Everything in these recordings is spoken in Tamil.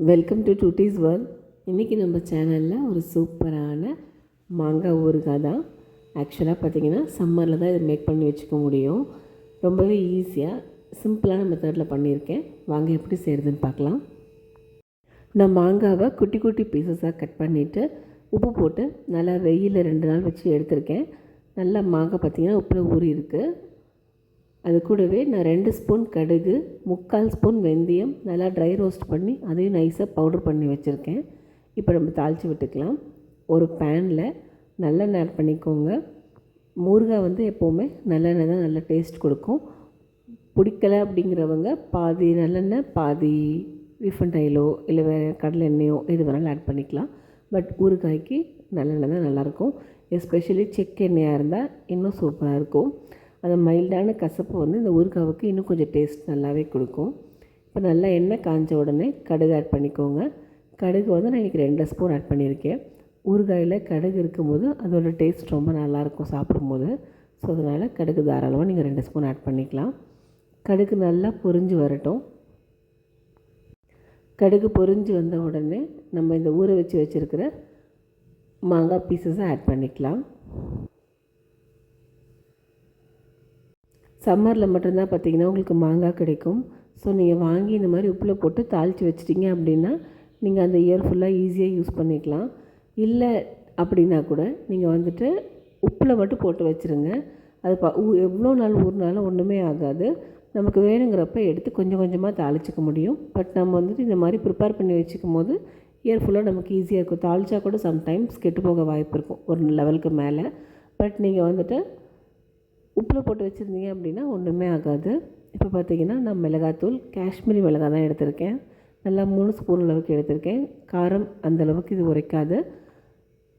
Welcome to duties world. இன்றைக்கி நம்ம சேனலில் ஒரு சூப்பரான மாங்காய் ஊறுகாய் தான். ஆக்சுவலாக பார்த்திங்கன்னா சம்மரில் தான் இதை மேக் பண்ணி வச்சுக்க முடியும். ரொம்பவே ஈஸியாக சிம்பிளான மெத்தடில் பண்ணியிருக்கேன். வாங்க எப்படி செய்கிறதுன்னு பார்க்கலாம். நான் மாங்காவை குட்டி குட்டி பீசஸாக கட் பண்ணிவிட்டு உப்பு போட்டு நல்லா வெயிலில் 2 நாள் வச்சு எடுத்திருக்கேன். நல்லா மாங்காய் பார்த்திங்கன்னா உப்பில் ஊறி இருக்குது. அது கூடவே நான் 2 ஸ்பூன் கடுகு, 3/4 ஸ்பூன் வெந்தயம் நல்லா ட்ரை ரோஸ்ட் பண்ணி அதையும் நைஸாக பவுடர் பண்ணி வச்சுருக்கேன். இப்போ நம்ம தாளித்து விட்டுக்கலாம். ஒரு பேனில் நல்லெண்ணெய் ஆட் பண்ணிக்கோங்க. ஊறுகாய் எப்போவுமே நல்லெண்ணெய் தான் நல்ல டேஸ்ட் கொடுக்கும். பிடிக்கலை அப்படிங்கிறவங்க பாதி நல்லெண்ணெய் பாதி ரீஃபண்ட் ஆயிலோ இல்லை வேறு கடலை எண்ணெயோ எது வேணாலும் ஆட் பண்ணிக்கலாம். பட் ஊறுகாய்க்கு நல்லெண்ணெய் தான் நல்லாயிருக்கும். எஸ்பெஷலி செக் எண்ணெயாக இருந்தால் இன்னும் சூப்பராக இருக்கும். அந்த மைல்டான கசப்பு இந்த ஊறுகாவுக்கு இன்னும் கொஞ்சம் டேஸ்ட் நல்லாவே கொடுக்கும். இப்போ நல்லா எண்ணெய் காஞ்ச உடனே கடுகு ஆட் பண்ணிக்கோங்க. கடுகு நான் இன்றைக்கி 2 ஸ்பூன் ஆட் பண்ணியிருக்கேன். ஊறுகாயில் கடுகு இருக்கும்போது அதோடய டேஸ்ட் ரொம்ப நல்லாயிருக்கும் சாப்பிடும்போது. ஸோ அதனால் கடுகு தாராளமாக நீங்கள் 2 ஸ்பூன் ஆட் பண்ணிக்கலாம். கடுகு நல்லா பொரிஞ்சு வரட்டும். கடுகு பொரிஞ்சு வந்த உடனே நம்ம இந்த ஊற வச்சு வச்சுருக்கிற மாங்காய் பீசஸை ஆட் பண்ணிக்கலாம். சம்மரில் மட்டும்தான் பார்த்திங்கன்னா உங்களுக்கு மாங்காய் கிடைக்கும். ஸோ நீங்கள் வாங்கி இந்த மாதிரி உப்பில் போட்டு தாளித்து வச்சிட்டிங்க அப்படின்னா நீங்கள் அந்த இயர் ஃபுல்லாக ஈஸியாக யூஸ் பண்ணிக்கலாம். இல்லை அப்படின்னா கூட நீங்கள் உப்பில் மட்டும் போட்டு வச்சுருங்க. அது எவ்வளோ நாள் ஊறினாலும் ஒன்றுமே ஆகாது. நமக்கு வேணுங்கிறப்ப எடுத்து கொஞ்சம் கொஞ்சமாக தாளிச்சிக்க முடியும். பட் நம்ம இந்த மாதிரி ப்ரிப்பேர் பண்ணி வச்சுக்கும் போது இயர் ஃபுல்லாக நமக்கு ஈஸியாக இருக்கும். தாளித்தா கூட சம்டைம்ஸ் கெட்டு போக வாய்ப்பு இருக்கும் ஒரு லெவலுக்கு மேலே. பட் நீங்கள் உப்பில் போட்டு வச்சுருந்தீங்க அப்படின்னா ஒன்றுமே ஆகாது. இப்போ பார்த்திங்கன்னா நான் மிளகாத்தூள் காஷ்மீரி மிளகாய் தான் எடுத்திருக்கேன். நல்லா 3 ஸ்பூன் அளவுக்கு எடுத்திருக்கேன். காரம் அந்தளவுக்கு இது உரைக்காது.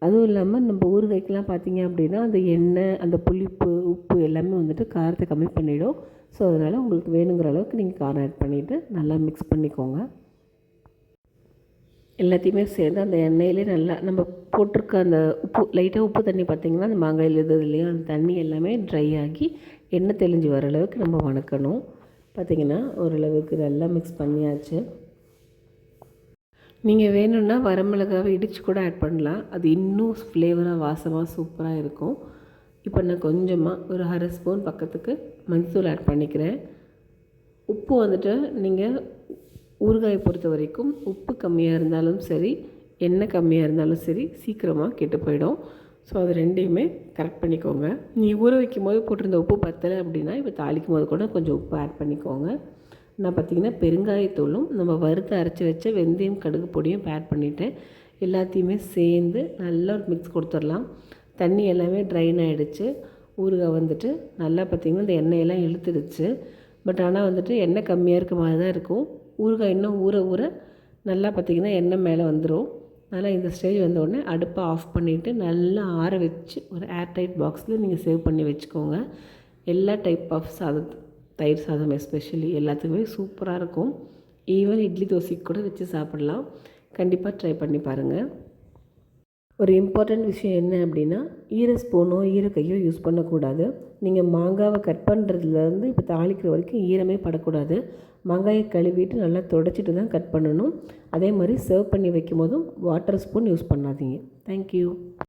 அதுவும் இல்லாமல் நம்ம ஊறுகாய்க்கெலாம் பார்த்திங்க அப்படின்னா அந்த எண்ணெய் அந்த புளிப்பு உப்பு எல்லாமே காரத்தை கம்மி பண்ணிவிடும். ஸோ அதனால் உங்களுக்கு வேணுங்கிற அளவுக்கு நீங்கள் காரம் ஆட் பண்ணிவிட்டு நல்லா மிக்ஸ் பண்ணிக்கோங்க. எல்லாத்தையுமே சேர்ந்து அந்த எண்ணெயிலே நல்லா நம்ம போட்டிருக்க அந்த லைட்டாக உப்பு தண்ணி பார்த்திங்கன்னா அந்த மாங்காயில் இருந்தது இல்லையா, அந்த தண்ணி எல்லாமே ட்ரை ஆகி எண்ணெய் தெளிஞ்சு வர அளவுக்கு நம்ம வணக்கணும். பார்த்திங்கன்னா ஓரளவுக்கு நல்லா மிக்ஸ் பண்ணியாச்சு. நீங்கள் வேணும்னா வரமிளகாவை இடித்து கூட ஆட் பண்ணலாம். அது இன்னும் ஃப்ளேவராக வாசமாக சூப்பராக இருக்கும். இப்போ நான் கொஞ்சமாக ஒரு 1/2 ஸ்பூன் பக்கத்துக்கு மஞ்சள் ஆட் பண்ணிக்கிறேன். உப்பு நீங்கள் ஊறுகாயை பொறுத்த வரைக்கும் உப்பு கம்மியாக இருந்தாலும் சரி எண்ணெய் கம்மியாக இருந்தாலும் சரி சீக்கிரமாக கெட்டு போயிடும். ஸோ அது ரெண்டையுமே கரெக்ட் பண்ணிக்கோங்க. நீங்கள் ஊற வைக்கும் போது போட்டிருந்த உப்பு பத்தலை அப்படின்னா இப்போ தாளிக்கும் போது கூட கொஞ்சம் உப்பு ஆட் பண்ணிக்கோங்க. நான் பார்த்திங்கன்னா பெருங்காயத்தூளும் நம்ம வறுத்து அரைச்சி வச்ச வெந்தயம் கடுகு பொடியும் ஆட் பண்ணிவிட்டேன். எல்லாத்தையுமே சேர்ந்து நல்லா ஒரு மிக்ஸ் கொடுத்துடலாம். தண்ணி எல்லாமே ட்ரைன் ஆகிடுச்சு. ஊறுகாய் நல்லா பார்த்திங்கன்னா இந்த எண்ணெயெல்லாம் இழுத்துடுச்சு. பட் ஆனால் எண்ணெய் கம்மியாக இருக்க மாதிரி தான் இருக்கும். ஊறுகாய் இன்னும் ஊற ஊற நல்லா பார்த்திங்கன்னா எண்ணெய் மேலே வந்துடும். அதனால் இந்த ஸ்டேஜ் உடனே அடுப்பை ஆஃப் பண்ணிவிட்டு நல்லா ஆற வச்சு ஒரு ஏர்டைட் பாக்ஸில் நீங்கள் சேவ் பண்ணி வச்சுக்கோங்க. எல்லா டைப் ஆஃப் தயிர் சாதம் எஸ்பெஷலி எல்லாத்துக்குமே சூப்பராக இருக்கும். ஈவன் இட்லி தோசைக்கு கூட வச்சு சாப்பிடலாம். கண்டிப்பாக ட்ரை பண்ணி பாருங்கள். ஒரு இம்பார்ட்டண்ட் விஷயம் என்ன அப்படின்னா ஸ்பூனோ கையோ யூஸ் பண்ணக்கூடாது. நீங்கள் மாங்காவை கட் பண்ணுறதுலேருந்து இப்போ தாளிக்கிற வரைக்கும் ஈரமே படக்கூடாது. மாங்காயை கழுவிட்டு நல்லா துடைச்சிட்டு தான் கட் பண்ணணும். அதே மாதிரி சர்வ் பண்ணி வைக்கும் போதும் வாட்டர் ஸ்பூன் யூஸ் பண்ணாதீங்க. தேங்க்யூ.